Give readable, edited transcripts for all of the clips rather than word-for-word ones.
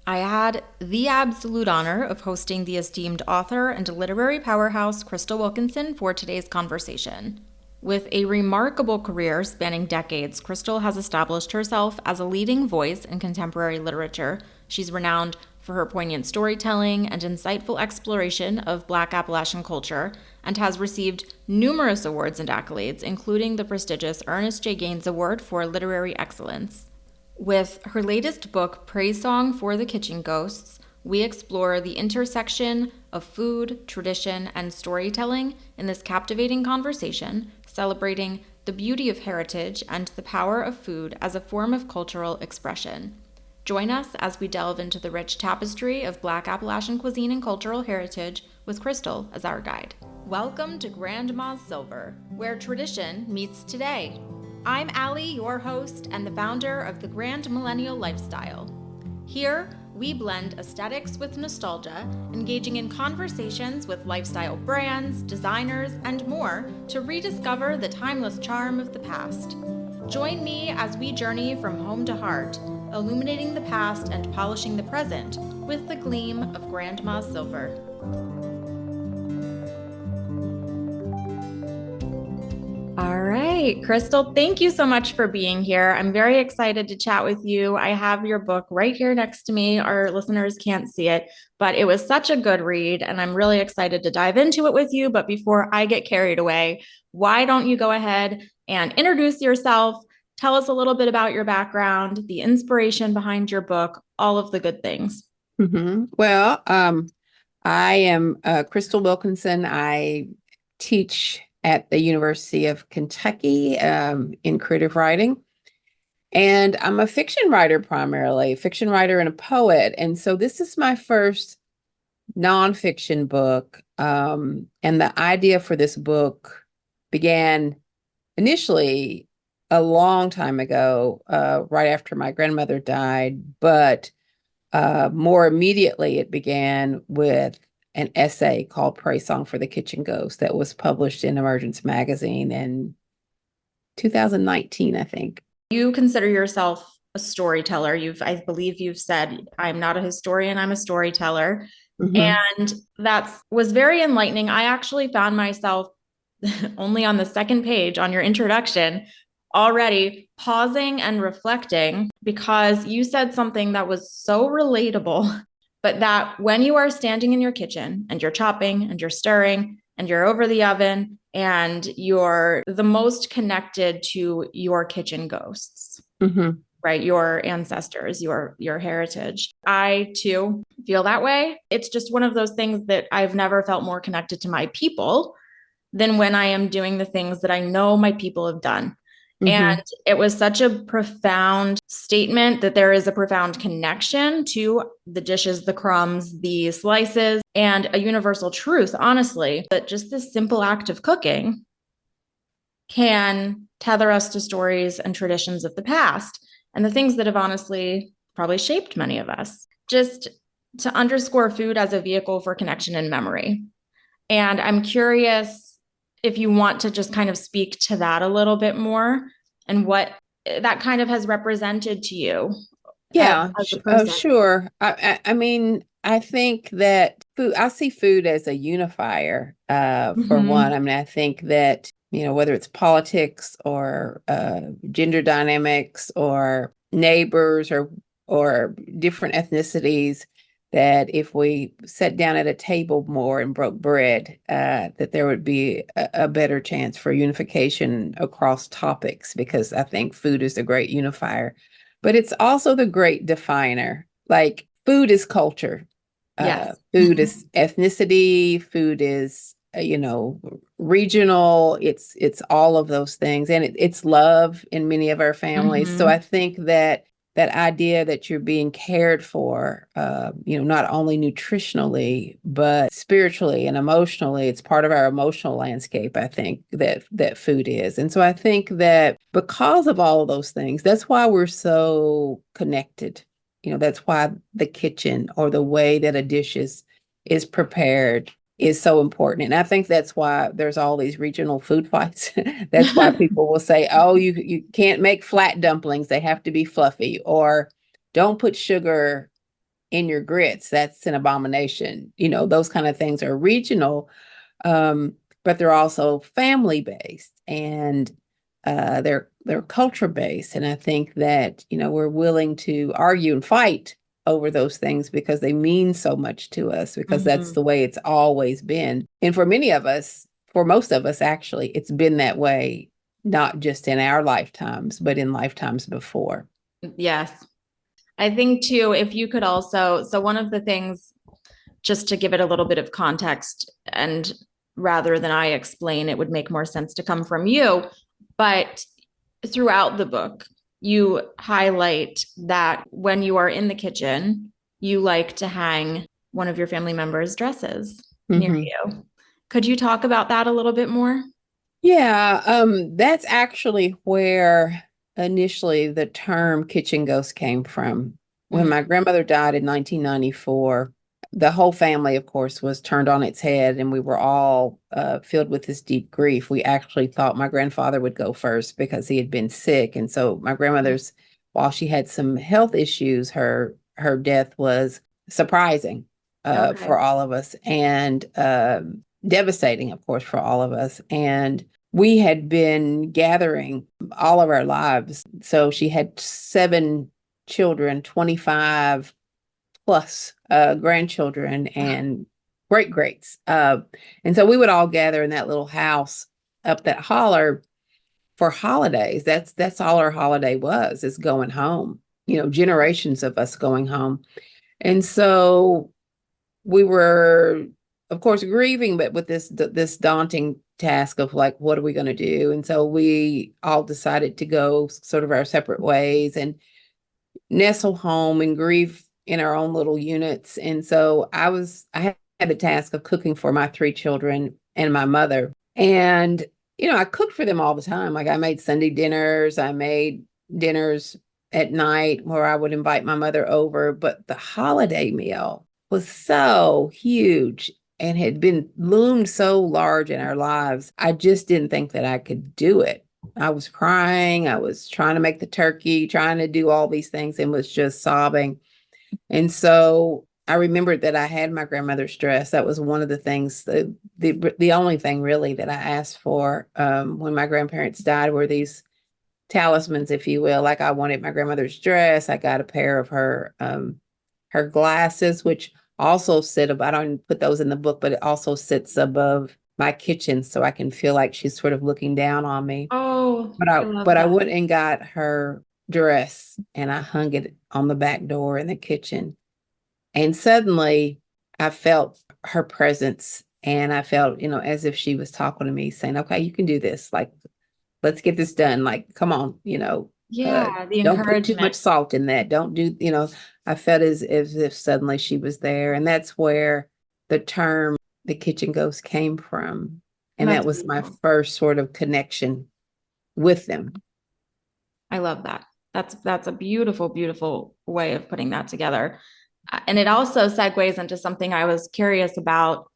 I had the absolute honor of hosting the esteemed author and literary powerhouse Crystal Wilkinson for today's conversation. With a remarkable career spanning decades, Crystal has established herself as a leading voice in contemporary literature. She's renowned for her poignant storytelling and insightful exploration of Black Appalachian culture, and has received numerous awards and accolades, including the prestigious Ernest J. Gaines Award for Literary Excellence. With her latest book, Praise Song for the Kitchen Ghosts, we explore the intersection of food, tradition, and storytelling in this captivating conversation, celebrating the beauty of heritage and the power of food as a form of cultural expression. Join us as we delve into the rich tapestry of Black Appalachian cuisine and cultural heritage with Crystal as our guide. Welcome to Grandma's Silver, where tradition meets today. I'm Allie, your host and the founder of the Grand Millennial Lifestyle. Here, we blend aesthetics with nostalgia, engaging in conversations with lifestyle brands, designers, and more to rediscover the timeless charm of the past. Join me as we journey from home to heart, illuminating the past and polishing the present with the gleam of Grandma's Silver. All right, Crystal, thank you so much for being here. I'm very excited to chat with you. I have your book right here next to me. Our listeners can't see it, but it was such a good read, and I'm really excited to dive into it with you. But before I get carried away, why don't you go ahead and introduce yourself? Tell us a little bit about your background, the inspiration behind your book, all of the good things. Well, I am Crystal Wilkinson. I teach at the University of Kentucky in creative writing. And I'm a fiction writer primarily, a fiction writer and a poet. And so this is my first nonfiction book. And the idea for this book began initially a long time ago, right after my grandmother died. But more immediately, it began with an essay called Praise Song for the Kitchen Ghost that was published in Emergence magazine in 2019, I think. You consider yourself a storyteller. I believe you've said, I'm not a historian, I'm a storyteller. And that was very enlightening. I actually found myself only on the second page on your introduction already pausing and reflecting, because you said something that was so relatable, but that when you are standing in your kitchen and you're chopping and you're stirring and you're over the oven and you're the most connected to your kitchen ghosts, right? Your ancestors, your heritage. I too feel that way. It's just one of those things that I've never felt more connected to my people than when I am doing the things that I know my people have done. And it was such a profound statement that there is a profound connection to the dishes, the crumbs, the slices, and a universal truth, honestly, that just this simple act of cooking can tether us to stories and traditions of the past and the things that have honestly probably shaped many of us. Just to underscore food as a vehicle for connection and memory. And I'm curious if you want to just kind of speak to that a little bit more and what that kind of has represented to you. Yeah, sure. I mean, I think that I see food as a unifier, for one. I mean, I think that, whether it's politics or gender dynamics or neighbors or different ethnicities, that if we sat down at a table more and broke bread, that there would be a better chance for unification across topics, because I think food is a great unifier. But it's also the great definer. Like, food is culture. Yes. Food is ethnicity. Food is, regional. It's all of those things. And it's love in many of our families. So I think that idea that you're being cared for, not only nutritionally, but spiritually and emotionally, it's part of our emotional landscape, I think, that food is. And so I think that because of all of those things, that's why we're so connected. That's why the kitchen, or the way that a dish is prepared, is so important. And I think that's why there's all these regional food fights. That's why people will say, oh, you can't make flat dumplings. They have to be fluffy. Or don't put sugar in your grits, that's an abomination. Those kind of things are regional, but they're also family based, and they're culture based. And I think that, we're willing to argue and fight over those things because they mean so much to us, because that's the way it's always been. And for many of us, for most of us, actually, it's been that way, not just in our lifetimes, but in lifetimes before. Yes. I think too, if you could also, so one of the things, just to give it a little bit of context, and rather than I explain, it would make more sense to come from you. But throughout the book, you highlight that when you are in the kitchen, you like to hang one of your family members' dresses near you. Could you talk about that a little bit more? Yeah, that's actually where initially the term kitchen ghost came from. When my grandmother died in 1994, the whole family, of course, was turned on its head, and we were all filled with this deep grief. We actually thought my grandfather would go first because he had been sick. And so my grandmother's, while she had some health issues, her death was surprising for all of us, and devastating, of course, for all of us. And we had been gathering all of our lives. So she had 7 children, 25 plus grandchildren and great greats. And so we would all gather in that little house up that holler for holidays. That's all our holiday was, is going home, generations of us going home. And so we were, of course, grieving, but with this daunting task of like, what are we going to do? And so we all decided to go sort of our separate ways and nestle home and grieve in our own little units. And so I had the task of cooking for my 3 children and my mother. And, I cooked for them all the time. Like, I made Sunday dinners, I made dinners at night where I would invite my mother over. But the holiday meal was so huge and had been loomed so large in our lives. I just didn't think that I could do it. I was crying. I was trying to make the turkey, trying to do all these things, and was just sobbing. And so I remembered that I had my grandmother's dress. That was one of the things, the only thing really that I asked for when my grandparents died, were these talismans, if you will. Like, I wanted my grandmother's dress. I got a pair of her glasses, which also I don't put those in the book, but it also sits above my kitchen so I can feel like she's sort of looking down on me. Oh, I love But I that. went and got her dress and I hung it on the back door in the kitchen. And suddenly I felt her presence, and I felt, as if she was talking to me, saying, okay, you can do this. Like, let's get this done. Like, come on, Yeah, the don't put too much encouragement. salt in that. Don't do, I felt as if suddenly she was there. And that's where the term the kitchen ghost came from. And that That's was my beautiful. first sort of connection with them. I love that. That's a beautiful, beautiful way of putting that together. And it also segues into something I was curious about.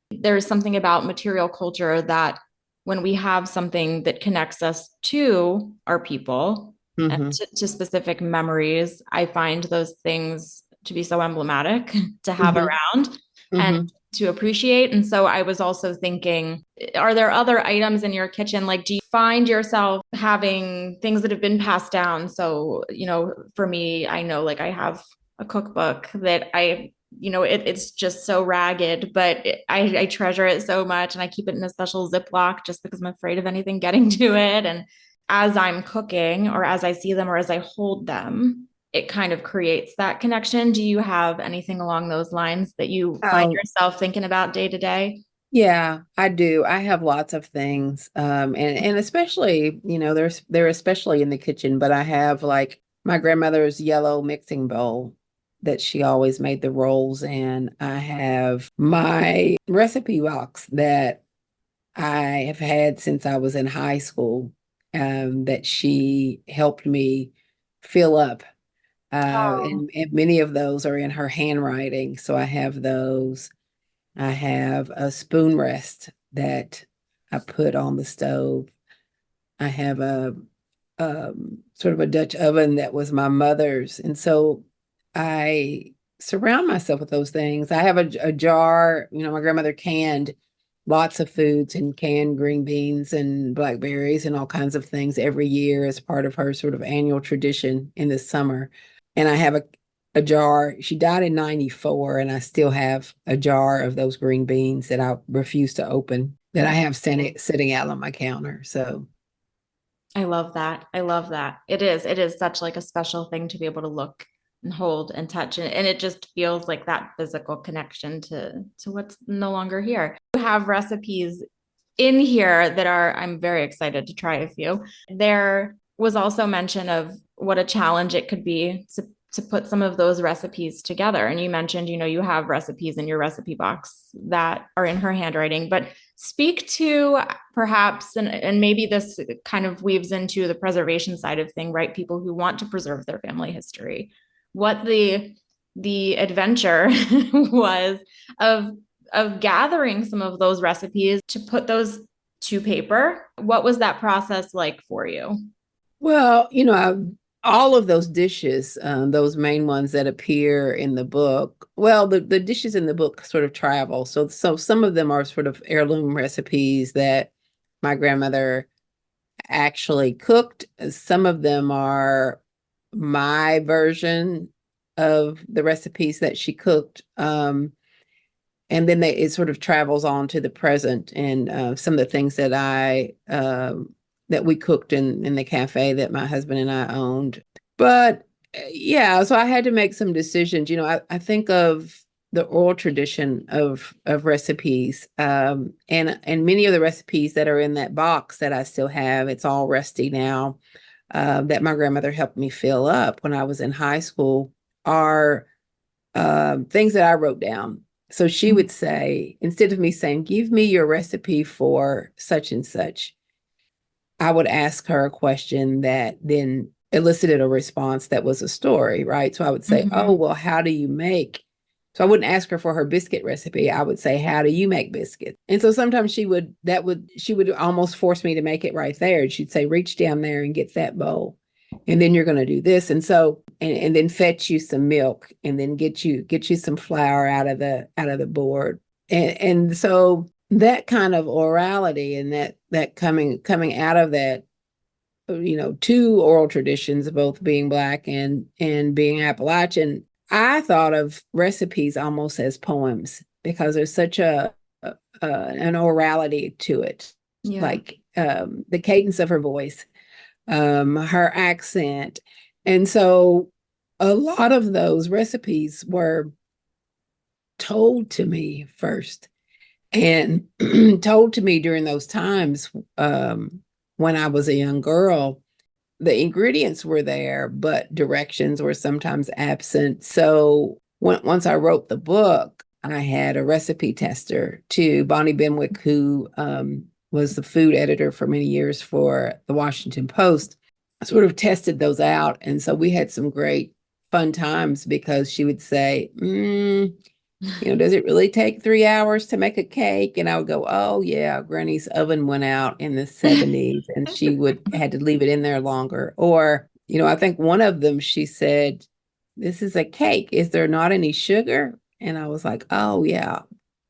There's something about material culture that when we have something that connects us to our people and Mm-hmm. to specific memories, I find those things to be so emblematic to have Mm-hmm. around and Mm-hmm. to appreciate. And so I was also thinking, are there other items in your kitchen? Like, do you find yourself having things that have been passed down? So, for me, I know like I have a cookbook that it's just so ragged, but I treasure it so much, and I keep it in a special Ziploc just because I'm afraid of anything getting to it. And as I'm cooking, or as I see them, or as I hold them, it kind of creates that connection. Do you have anything along those lines that you find Oh, yourself thinking about day to day? yeah, I do. I have lots of things. And especially, they're especially in the kitchen, but I have like my grandmother's yellow mixing bowl that she always made the rolls in. I have my recipe box that I have had since I was in high school, that she helped me fill up. Oh, And many of those are in her handwriting. So I have those. I have a spoon rest that I put on the stove. I have a sort of a Dutch oven that was my mother's. And so I surround myself with those things. I have a jar, my grandmother canned lots of foods and canned green beans and blackberries and all kinds of things every year as part of her sort of annual tradition in the summer. And I have a jar. She died in 94, and I still have a jar of those green beans that I refuse to open that I have sitting out on my counter. So I love that. I love that. It is such like a special thing to be able to look and hold and touch. And it just feels like that physical connection to what's no longer here. You have recipes in here that are, I'm very excited to try a few. There was also mention of what a challenge it could be to put some of those recipes together. And you mentioned, you have recipes in your recipe box that are in her handwriting, but speak to perhaps, and maybe this kind of weaves into the preservation side of thing, right? People who want to preserve their family history, what the adventure was of gathering some of those recipes to put those to paper. What was that process like for you? well, all of those dishes, those main ones that appear in the book, well, the dishes in the book sort of travel. So some of them are sort of heirloom recipes that my grandmother actually cooked. Some of them are my version of the recipes that she cooked. And then it sort of travels on to the present, and some of the things that we cooked in the cafe that my husband and I owned. But yeah, so I had to make some decisions. I think of the oral tradition of recipes, and many of the recipes that are in that box that I still have. It's all rusty now. That my grandmother helped me fill up when I was in high school are things that I wrote down. So she would say, instead of me saying, "Give me your recipe for such and such," I would ask her a question that then elicited a response that was a story, right? So I would say, "Oh, well, how do you make?" So I wouldn't ask her for her biscuit recipe. I would say, "How do you make biscuits?" And so sometimes she would almost force me to make it right there. And she'd say, "Reach down there and get that bowl. And then you're going to do this." And so, and then fetch you some milk, and then get you some flour out of the board. And so that kind of orality, and that coming out of that, two oral traditions, both being Black and being Appalachian, I thought of recipes almost as poems because there's such an orality to it. Yeah. Like the cadence of her voice, her accent. And so a lot of those recipes were told to me first, and told to me during those times, when I was a young girl. The ingredients were there, but directions were sometimes absent. So once I wrote the book, I had a recipe tester to Bonnie Benwick, who was the food editor for many years for the Washington Post. I sort of tested those out. And so we had some great fun times because she would say, "Does it really take 3 hours to make a cake?" And I would go, "Oh yeah, Granny's oven went out in the 70s and she had to leave it in there longer." Or, I think one of them, she said, "This is a cake. Is there not any sugar?" And I was like, "Oh yeah,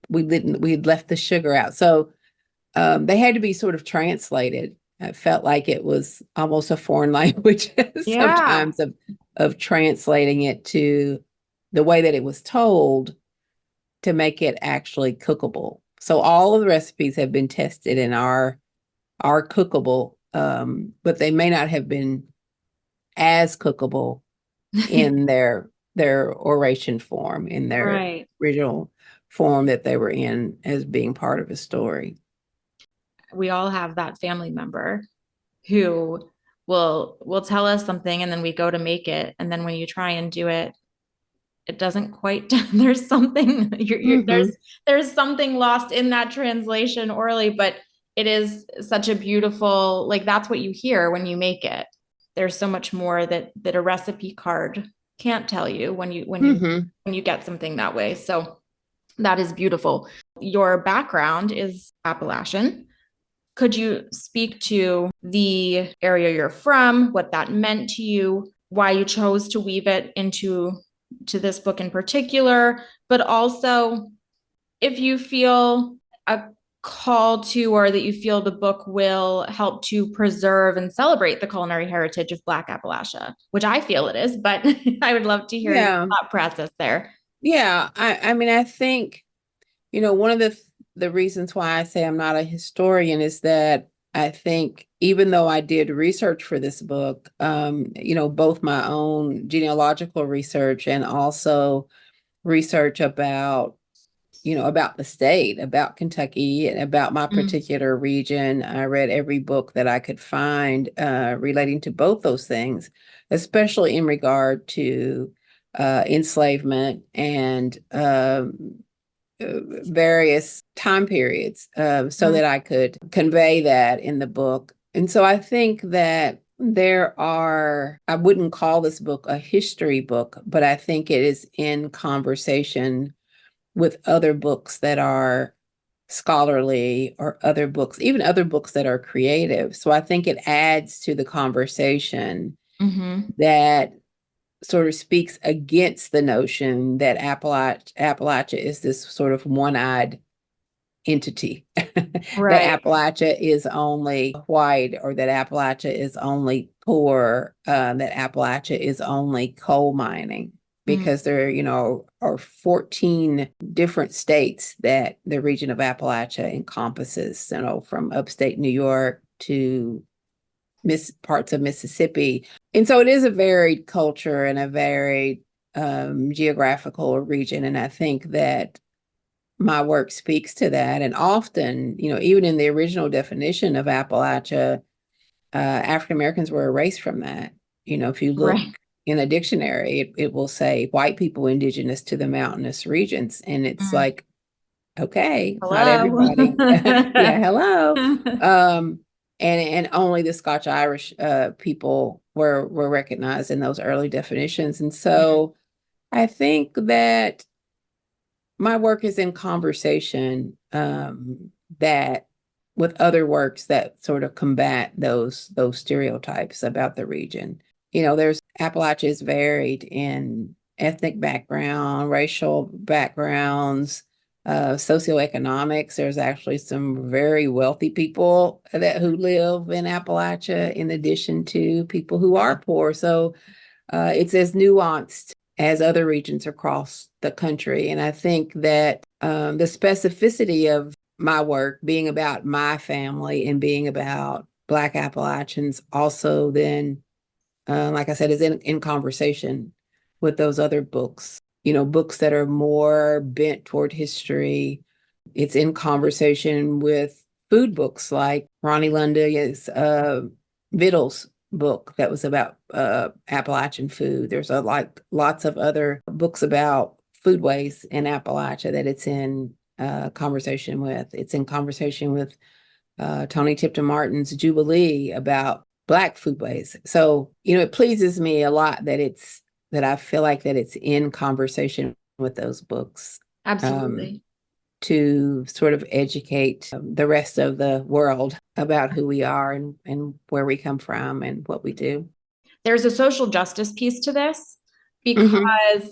we'd left the sugar out." So they had to be sort of translated. I felt like it was almost a foreign language Yeah. sometimes of translating it to the way that it was told to make it actually cookable. So all of the recipes have been tested and are cookable, but they may not have been as cookable in their oration form, in their Right. original form that they were in as being part of a story. We all have that family member who will tell us something and then we go to make it, and then when you try and do it, it doesn't quite there's something there's something lost in that translation orally, but it is such a beautiful, like, that's what you hear when you make it. There's so much more that a recipe card can't tell you when you get something that way. So that is beautiful. Your background is Appalachian. Could you speak to the area you're from, what that meant to you, why you chose to weave it into to this book in particular, but also if you feel a call to, or that you feel the book will help to preserve and celebrate the culinary heritage of Black Appalachia, which I feel it is, but I would love to hear your Yeah. thought process there. Yeah. I mean, I think, one of the reasons why I say I'm not a historian is that I think even though I did research for this book, both my own genealogical research and also research about the state, about Kentucky, and about my particular region. I read every book that I could find relating to both those things, especially in regard to enslavement and various time periods, so that I could convey that in the book. And so I think that I wouldn't call this book a history book, but I think it is in conversation with other books that are scholarly, or other books, even other books that are creative. So I think it adds to the conversation that sort of speaks against the notion that Appalachia is this sort of one-eyed entity, Right. that Appalachia is only white, or that Appalachia is only poor, that Appalachia is only coal mining, because there, are 14 different states that the region of Appalachia encompasses, from upstate New York to parts of Mississippi. And so it is a varied culture and a varied geographical region. And I think that my work speaks to that. And often, even in the original definition of Appalachia, African Americans were erased from that. If you look in a dictionary, it will say white people indigenous to the mountainous regions. And it's like, okay, Hello. not everybody. Yeah, hello. And only the Scotch Irish people were recognized in those early definitions. And so I think that my work is in conversation that with other works that sort of combat those stereotypes about the region. There's Appalachia is varied in ethnic background, racial backgrounds, socioeconomics. There's actually some very wealthy people who live in Appalachia, in addition to people who are poor. So it's as nuanced as other regions across the country. And I think that the specificity of my work being about my family and being about Black Appalachians also then, like I said, is in conversation with those other books, books that are more bent toward history. It's in conversation with food books like Ronnie Lundy's Vittles book that was about Appalachian food. There's lots of other books about foodways in Appalachia that it's in conversation with. It's in conversation with Tony Tipton Martin's Jubilee about Black foodways. So, it pleases me a lot that I feel like that it's in conversation with those books. Absolutely. To sort of educate the rest of the world about who we are and where we come from and what we do. There's a social justice piece to this because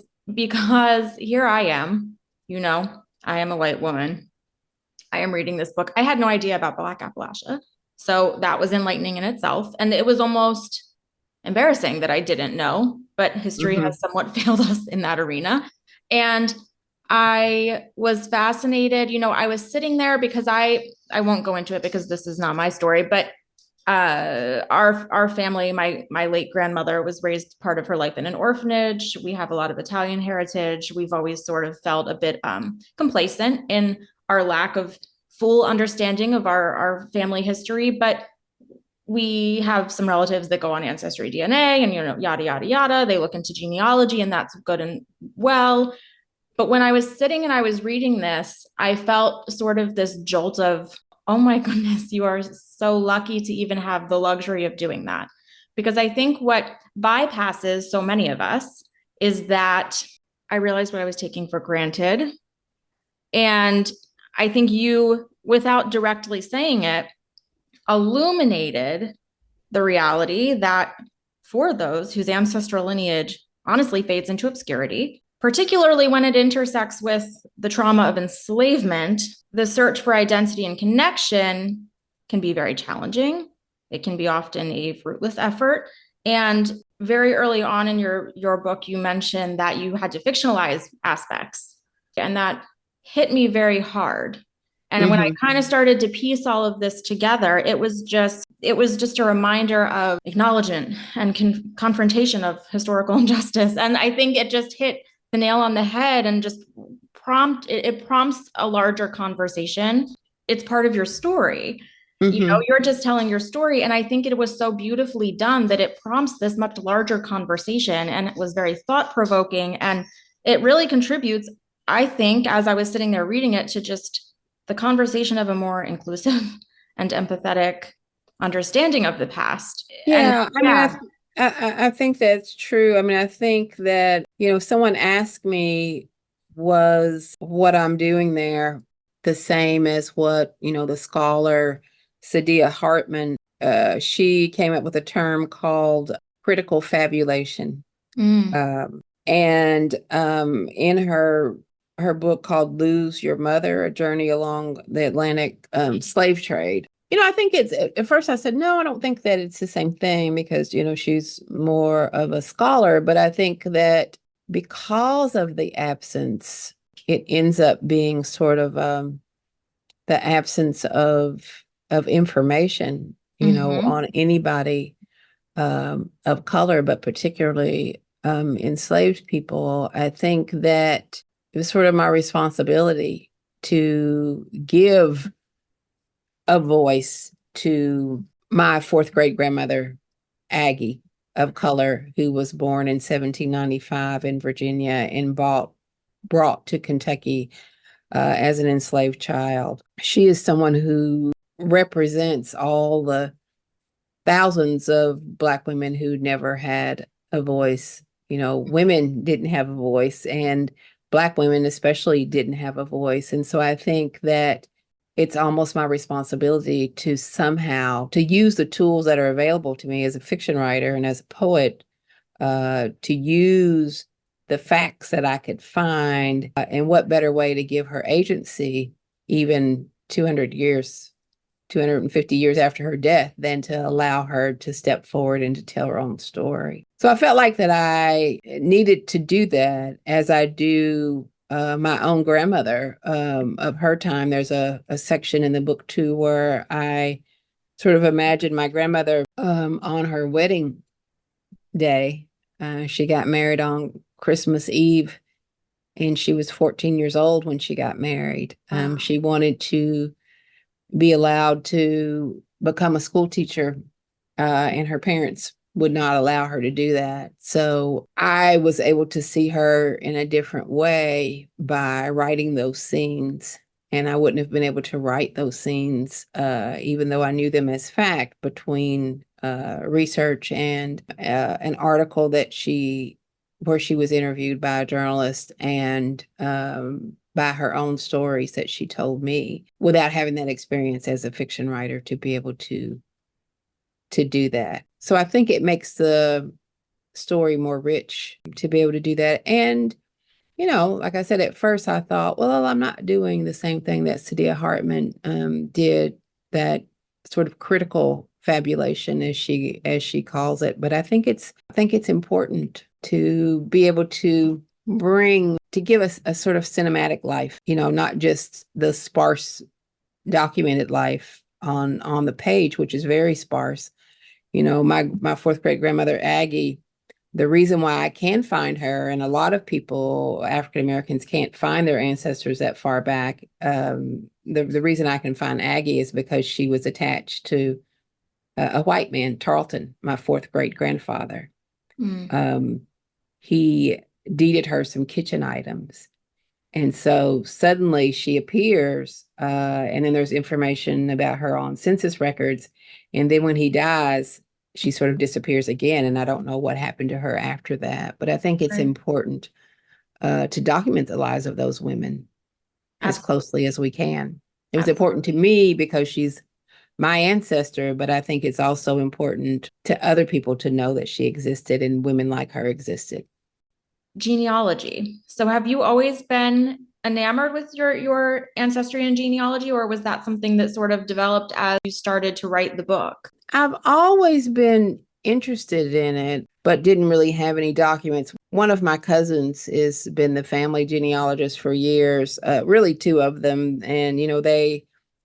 here I am, I am a white woman. I am reading this book. I had no idea about Black Appalachia. So that was enlightening in itself. And it was almost embarrassing that I didn't know, but history has somewhat failed us in that arena. And I was fascinated. I was sitting there because I won't go into it because this is not my story, but our family, my late grandmother was raised part of her life in an orphanage. We have a lot of Italian heritage. We've always sort of felt a bit complacent in our lack of full understanding of our family history, but we have some relatives that go on Ancestry DNA and, yada, yada, yada. They look into genealogy and that's good and well. But when I was sitting and I was reading this, I felt sort of this jolt of, oh my goodness, you are so lucky to even have the luxury of doing that. Because I think what bypasses so many of us is that I realized what I was taking for granted. And I think you, without directly saying it, illuminated the reality that for those whose ancestral lineage honestly fades into obscurity, particularly when it intersects with the trauma of enslavement. The search for identity and connection can be very challenging. It can be often a fruitless effort. And very early on in your book, you mentioned that you had to fictionalize aspects, and that hit me very hard. And when I kind of started to piece all of this together, it was just a reminder of acknowledgement and confrontation of historical injustice. And I think it just hit the nail on the head and just it prompts a larger conversation. It's part of your story. You're just telling your story. And I think it was so beautifully done that it prompts this much larger conversation, and it was very thought provoking. And it really contributes, I think, as I was sitting there reading it, to just the conversation of a more inclusive and empathetic understanding of the past. Yeah, And I mean, I think that's true. I mean, I think that, someone asked me, was what I'm doing there the same as what, the scholar Sadia Hartman, she came up with a term called critical fabulation. And in her book called Lose Your Mother, A Journey Along the Atlantic Slave Trade. I think it's, at first I said, no, I don't think that it's the same thing because, she's more of a scholar. But I think that because of the absence, it ends up being sort of the absence of information, on anybody of color, but particularly enslaved people. I think that it was sort of my responsibility to give a voice to my fourth great grandmother, Aggie, of color, who was born in 1795 in Virginia and brought to Kentucky as an enslaved child. She is someone who represents all the thousands of Black women who never had a voice. Women didn't have a voice, and Black women especially didn't have a voice. And so I think that it's almost my responsibility to somehow to use the tools that are available to me as a fiction writer and as a poet, to use the facts that I could find, and what better way to give her agency even 250 years after her death than to allow her to step forward and to tell her own story. So I felt like that I needed to do that, as I do my own grandmother of her time. There's a section in the book too where I sort of imagine my grandmother on her wedding day. She got married on Christmas Eve, and she was 14 years old when she got married. Wow. She wanted to be allowed to become a school teacher, and her parents would not allow her to do that. So I was able to see her in a different way by writing those scenes. And I wouldn't have been able to write those scenes, even though I knew them as fact, between research and an article where she was interviewed by a journalist, and by her own stories that she told me, without having that experience as a fiction writer to be able to do that. So I think it makes the story more rich to be able to do that. And, like I said, at first I thought, well, I'm not doing the same thing that Sadia Hartman did, that sort of critical fabulation, as she calls it. But I think it's important to be able to give us a sort of cinematic life, not just the sparse documented life on the page, which is very sparse. My fourth great grandmother, Aggie, the reason why I can find her, and a lot of people, African Americans, can't find their ancestors that far back. The reason I can find Aggie is because she was attached to a white man, Tarleton, my fourth great grandfather. He deeded her some kitchen items. And so suddenly she appears, and then there's information about her on census records. And then when he dies, she sort of disappears again. And I don't know what happened to her after that. But I think it's important to document the lives of those women as closely as we can. It was important to me because she's my ancestor, but I think it's also important to other people to know that she existed and women like her existed. genealogy. So have you always been enamored with your ancestry and genealogy, or was that something that sort of developed as you started to write the book? I've always been interested in it, but didn't really have any documents. One of my cousins has been the family genealogist for years, really two of them. And,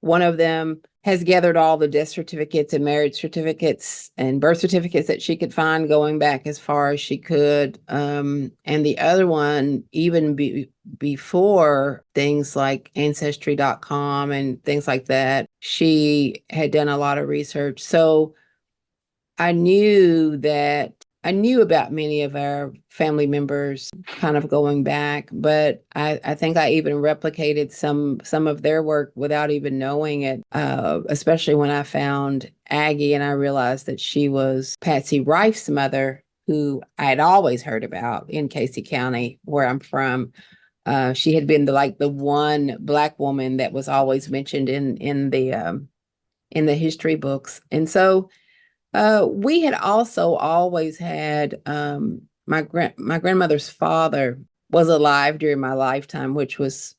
one of them has gathered all the death certificates and marriage certificates and birth certificates that she could find going back as far as she could. And the other one, even before things like ancestry.com and things like that, she had done a lot of research. So I knew about many of our family members kind of going back, but I think I even replicated some of their work without even knowing it, especially when I found Aggie and I realized that she was Patsy Rife's mother, who I had always heard about in Casey County, where I'm from. She had been the one Black woman that was always mentioned in the history books. And so we had also always had my grandmother's father was alive during my lifetime, which was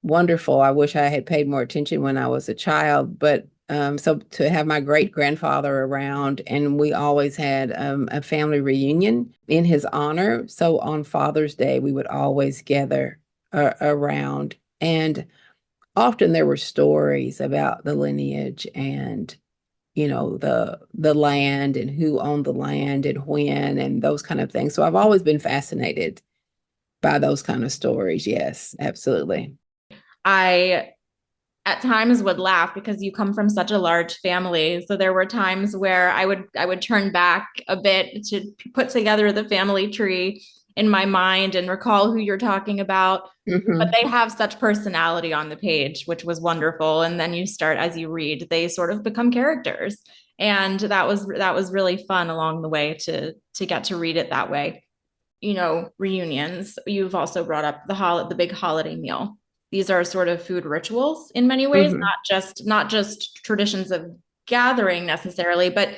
wonderful. I wish I had paid more attention when I was a child, but so to have my great grandfather around, and we always had a family reunion in his honor. So on Father's Day, we would always gather around, and often there were stories about the lineage and the land and who owned the land and when and those kind of things. So I've always been fascinated by those kind of stories. Yes, absolutely. I at times would laugh because you come from such a large family. So there were times where I would turn back a bit to put together the family tree in my mind and recall who you're talking about. But Mm-hmm. they have such personality on the page, which was wonderful. And then you start as you read, they sort of become characters. And that was really fun along the way to get to read it that way. Reunions. You've also brought up the big holiday meal. These are sort of food rituals in many ways, Mm-hmm. not just traditions of gathering necessarily, but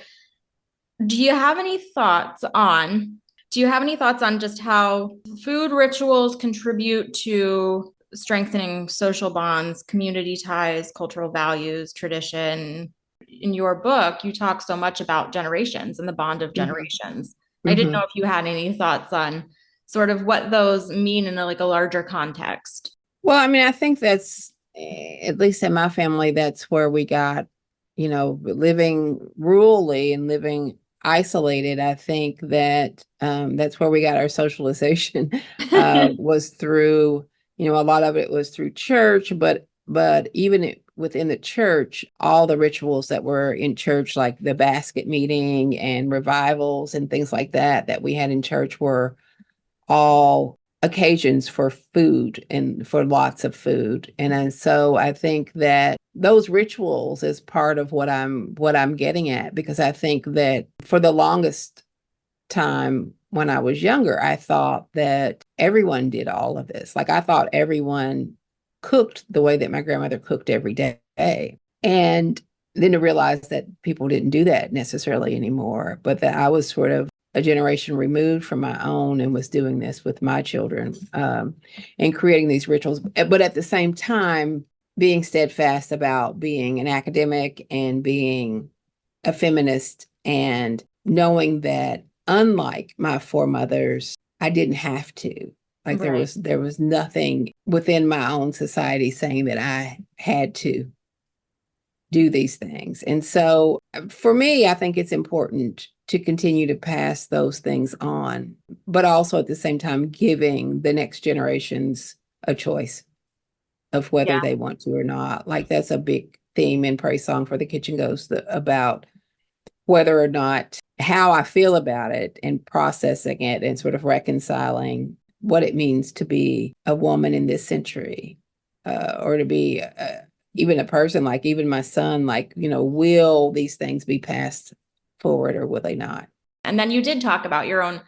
do you have any thoughts on do you have any thoughts on just how food rituals contribute to strengthening social bonds, community ties, cultural values, tradition? In your book, you talk so much about generations and the bond of Mm-hmm. generations. I didn't know Mm-hmm. if you had any thoughts on sort of what those mean in a larger context. Well, I mean, I think that's, at least in my family, that's where we got, living rurally and living isolated. I think that that's where we got our socialization, was through, a lot of it was through church, but even within the church, all the rituals that were in church, like the basket meeting and revivals and things like that we had in church were all occasions for food and for lots of food. And so I think that those rituals is part of what I'm getting at, because I think that for the longest time when I was younger, I thought that everyone did all of this. Like I thought everyone cooked the way that my grandmother cooked every day. And then to realize that people didn't do that necessarily anymore, but that I was sort of a generation removed from my own and was doing this with my children, and creating these rituals. But at the same time, being steadfast about being an academic and being a feminist and knowing that unlike my foremothers, I didn't have to. Like Right. there was nothing within my own society saying that I had to do these things. And so for me, I think it's important to continue to pass those things on, but also at the same time giving the next generations a choice of whether Yeah. they want to or not. Like that's a big theme in Praise Song for the Kitchen Ghost, about whether or not how I feel about it and processing it and sort of reconciling what it means to be a woman in this century, or to be even a person, like even my son, like, will these things be passed forward or will they not? And then you did talk about your own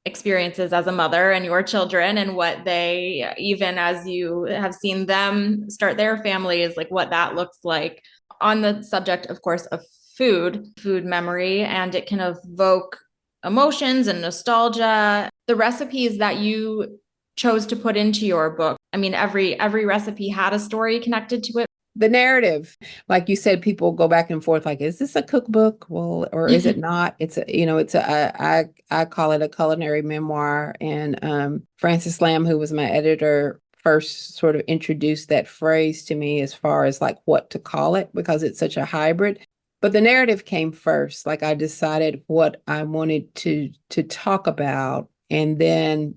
experiences as a mother and your children and what they, even as you have seen them start their families, like what that looks like on the subject, of course, of food memory, and it can evoke emotions and nostalgia. the recipes that you chose to put into your book, I mean, every recipe had a story connected to it. The narrative, like you said, people go back and forth, like, is this a cookbook? Well, or is it not? It's a, it's I call it a culinary memoir. And Francis Lamb, who was my editor, first sort of introduced that phrase to me as far as like what to call it, because it's such a hybrid. But the narrative came first. Like I decided what I wanted to talk about. And then,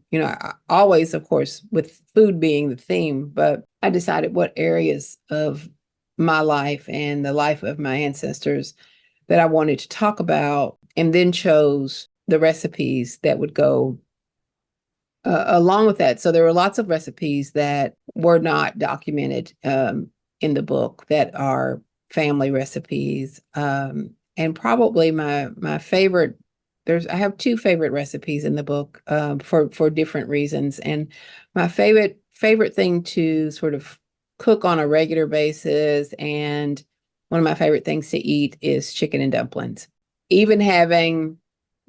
always, of course, with food being the theme, but I decided what areas of my life and the life of my ancestors that I wanted to talk about, and then chose the recipes that would go along with that. So there were lots of recipes that were not documented in the book that are family recipes. And probably my favorite, I have two favorite recipes in the book for different reasons. And my favorite thing to sort of cook on a regular basis, and one of my favorite things to eat, is chicken and dumplings. Even having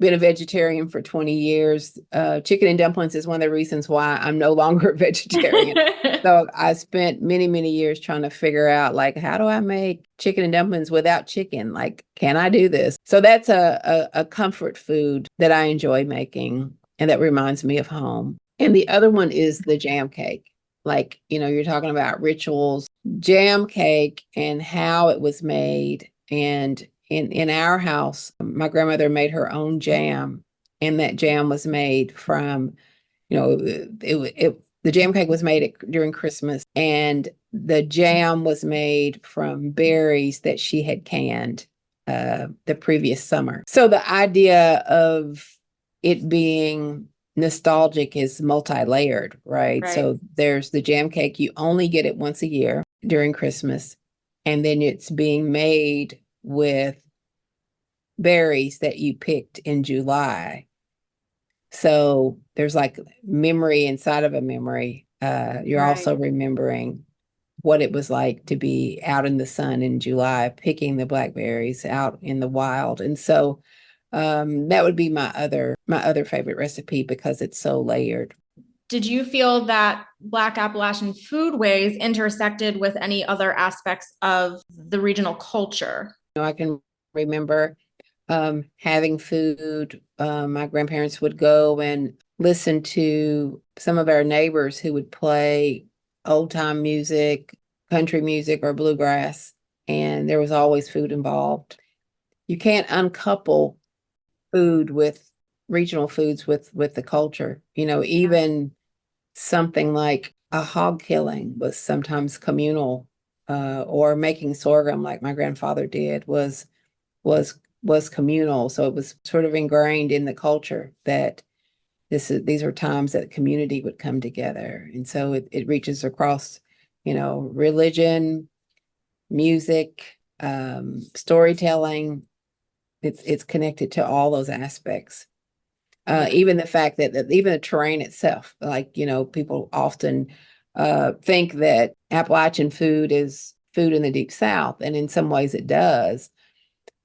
been a vegetarian for 20 years, chicken and dumplings is one of the reasons why I'm no longer a vegetarian. So I spent many, many years trying to figure out, like, how do I make chicken and dumplings without chicken? Like, can I do this? So that's a comfort food that I enjoy making, and that reminds me of home. And the other one is the jam cake. Like, you're talking about rituals, jam cake and how it was made. And in our house, my grandmother made her own jam, and that jam was made from, the jam cake was made during Christmas, and the jam was made from berries that she had canned the previous summer. So the idea of it being nostalgic is multi-layered, right? So there's the jam cake. You only get it once a year during Christmas, and then it's being made with berries that you picked in July. So there's like memory inside of a memory. You're also remembering what it was like to be out in the sun in July, picking the blackberries out in the wild. And so that would be my other favorite recipe, because it's so layered. Did you feel that Black Appalachian foodways intersected with any other aspects of the regional culture? I can remember having food. My grandparents would go and listen to some of our neighbors who would play old time music, country music, or bluegrass, and there was always food involved. You can't uncouple food with regional foods with the culture. Even something like a hog killing was sometimes communal, or making sorghum like my grandfather did was communal. So it was sort of ingrained in the culture that these are times that the community would come together. And so it reaches across, religion, music, storytelling. It's connected to all those aspects. Even the fact that even the terrain itself, like, people often think that Appalachian food is food in the Deep South, and in some ways it does.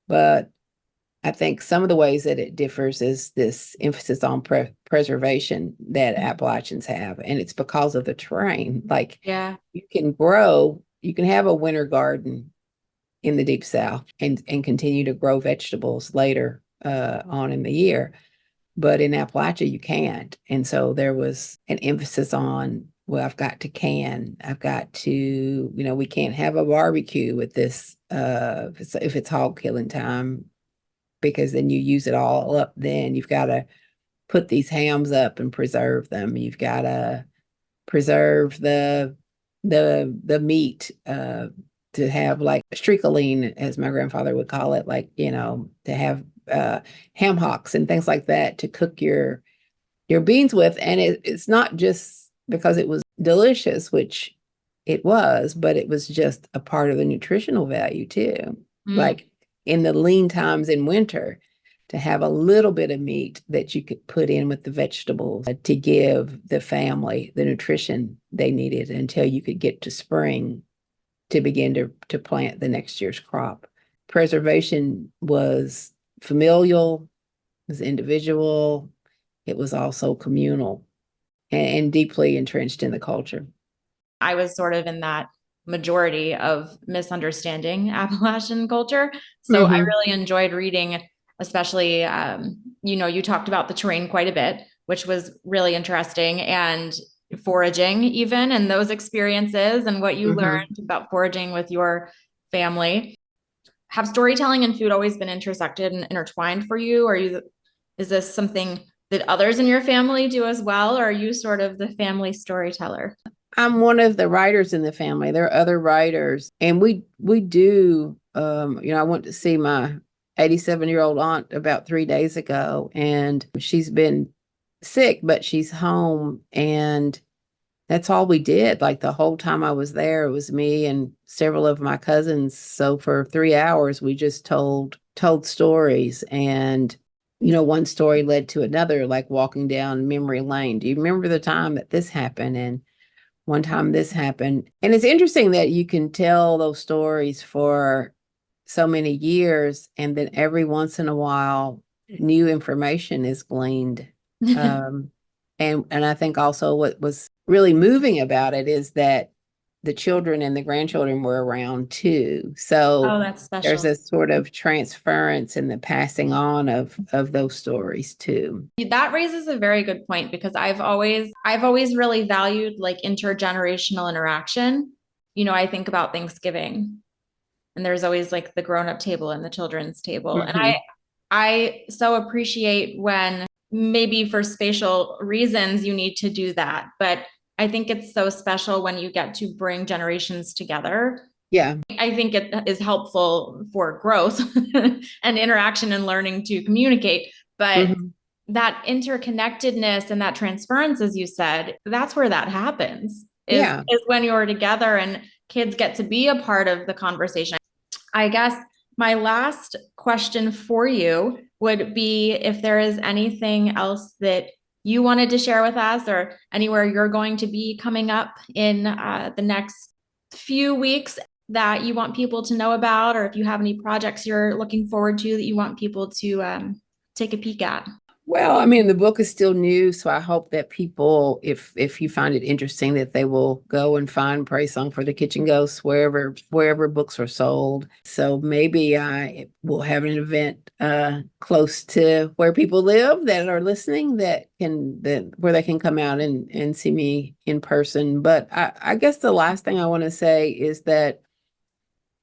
But I think some of the ways that it differs is this emphasis on preservation that Appalachians have. And it's because of the terrain. Like, you can have a winter garden in the Deep South and continue to grow vegetables later on in the year. But in Appalachia, you can't. And so there was an emphasis on, well, I've got to can. I've got to, we can't have a barbecue with this if it's hog killing time, because then you use it all up. Then you've got to put these hams up and preserve them. You've got to preserve the meat to have, like, streakeline, as my grandfather would call it, like, to have ham hocks and things like that to cook your beans with. And it's not just because it was delicious, which it was, but it was just a part of the nutritional value too. Like in the lean times in winter, to have a little bit of meat that you could put in with the vegetables to give the family the nutrition they needed until you could get to spring to begin to plant the next year's crop. Preservation was familial, was individual, it was also communal and deeply entrenched in the culture. I was sort of in that majority of misunderstanding Appalachian culture. So I Mm-hmm. really enjoyed reading, especially, you talked about the terrain quite a bit, which was really interesting, and foraging even, and those experiences and what you Mm-hmm. learned about foraging with your family. Have storytelling and food always been intersected and intertwined for you? Is this something that others in your family do as well? Or are you sort of the family storyteller? I'm one of the writers in the family. There are other writers, and we do. I went to see my 87-year-old aunt about 3 days ago, and she's been sick, but she's home, and that's all we did. Like the whole time I was there, it was me and several of my cousins. So for 3 hours, we just told stories, and one story led to another, like walking down memory lane. Do you remember the time that this happened? And one time this happened. And it's interesting that you can tell those stories for so many years, and then every once in a while, new information is gleaned. Um, and I think also what was really moving about it is that the children and the grandchildren were around too. So Oh, that's there's special. a sort of transference and the passing on of those stories too. That raises a very good point because I've always really valued like intergenerational interaction. I think about Thanksgiving and there's always like the grown-up table and the children's table. And Hmm. I so appreciate when maybe for spatial reasons you need to do that, but I think it's so special when you get to bring generations together. Yeah. I think it is helpful for growth and interaction and learning to communicate. But Hmm. that interconnectedness and that transference, as you said, that's where that happens, is, Yeah. is when you're together and kids get to be a part of the conversation. I guess my last question for you would be if there is anything else that you wanted to share with us or anywhere you're going to be coming up in the next few weeks that you want people to know about, or if you have any projects you're looking forward to that you want people to take a peek at. Well, I mean, the book is still new, so I hope that people, if you find it interesting, that they will go and find Praise Song for the Kitchen Ghost wherever books are sold. So maybe I will have an event close to where people live that are listening that where they can come out and see me in person. But I guess the last thing I want to say is that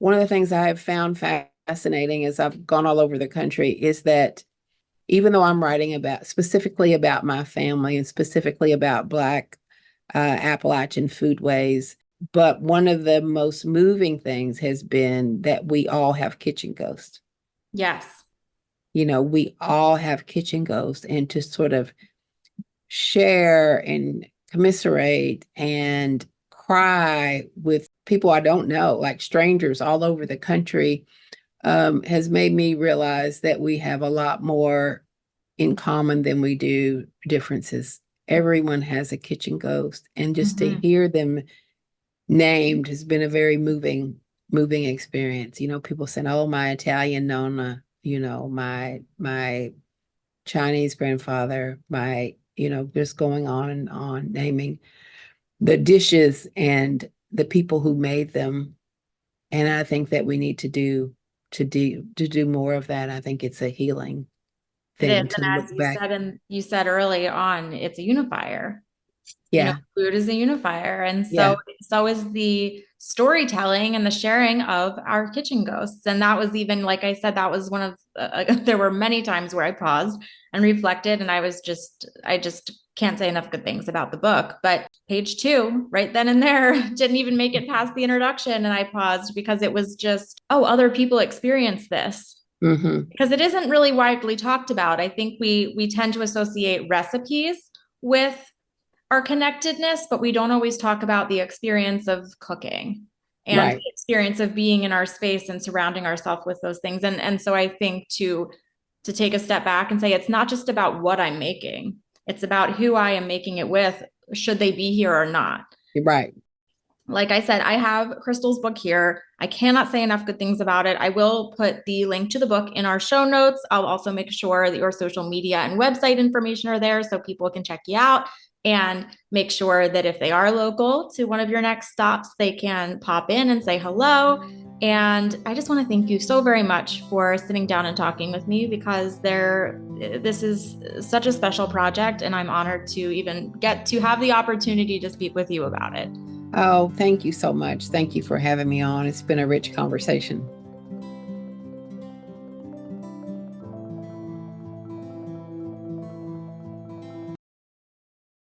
one of the things I have found fascinating as I've gone all over the country is that even though I'm writing specifically about my family and specifically about Black Appalachian foodways, but one of the most moving things has been that we all have kitchen ghosts. Yes. We all have kitchen ghosts, and to sort of share and commiserate and cry with people I don't know, like strangers all over the country, has made me realize that we have a lot more in common than we do differences. Everyone has a kitchen ghost, and just to Mhm. hear them named has been a very moving experience. People saying, "Oh, my Italian nonna," my Chinese grandfather, just going on and on, naming the dishes and the people who made them. And I think that we need to do more of that. I think it's a healing It is. thing to And look as you back. said, and you said early on, it's a unifier. Yeah, Food is a unifier. And yeah. so is the storytelling and the sharing of our kitchen ghosts. And that was even, like I said, that was one of, there were many times where I paused and reflected, and I just can't say enough good things about the book. But page 2, right then and there, didn't even make it past the introduction. And I paused because it was just, oh, other people experience this Hmm. because it isn't really widely talked about. I think we tend to associate recipes with our connectedness, but we don't always talk about the experience of cooking and Right. the experience of being in our space and surrounding ourselves with those things. And so I think to take a step back and say it's not just about what I'm making, it's about who I am making it with, should they be here or not. You're right. Like I said, I have Crystal's book here. I cannot say enough good things about it. I will put the link to the book in our show notes. I'll also make sure that your social media and website information are there so people can check you out, and make sure that if they are local to one of your next stops, they can pop in and say hello. And I just want to thank you so very much for sitting down and talking with me, because this is such a special project, and I'm honored to even get to have the opportunity to speak with you about it. Oh, thank you so much. Thank you for having me on. It's been a rich conversation.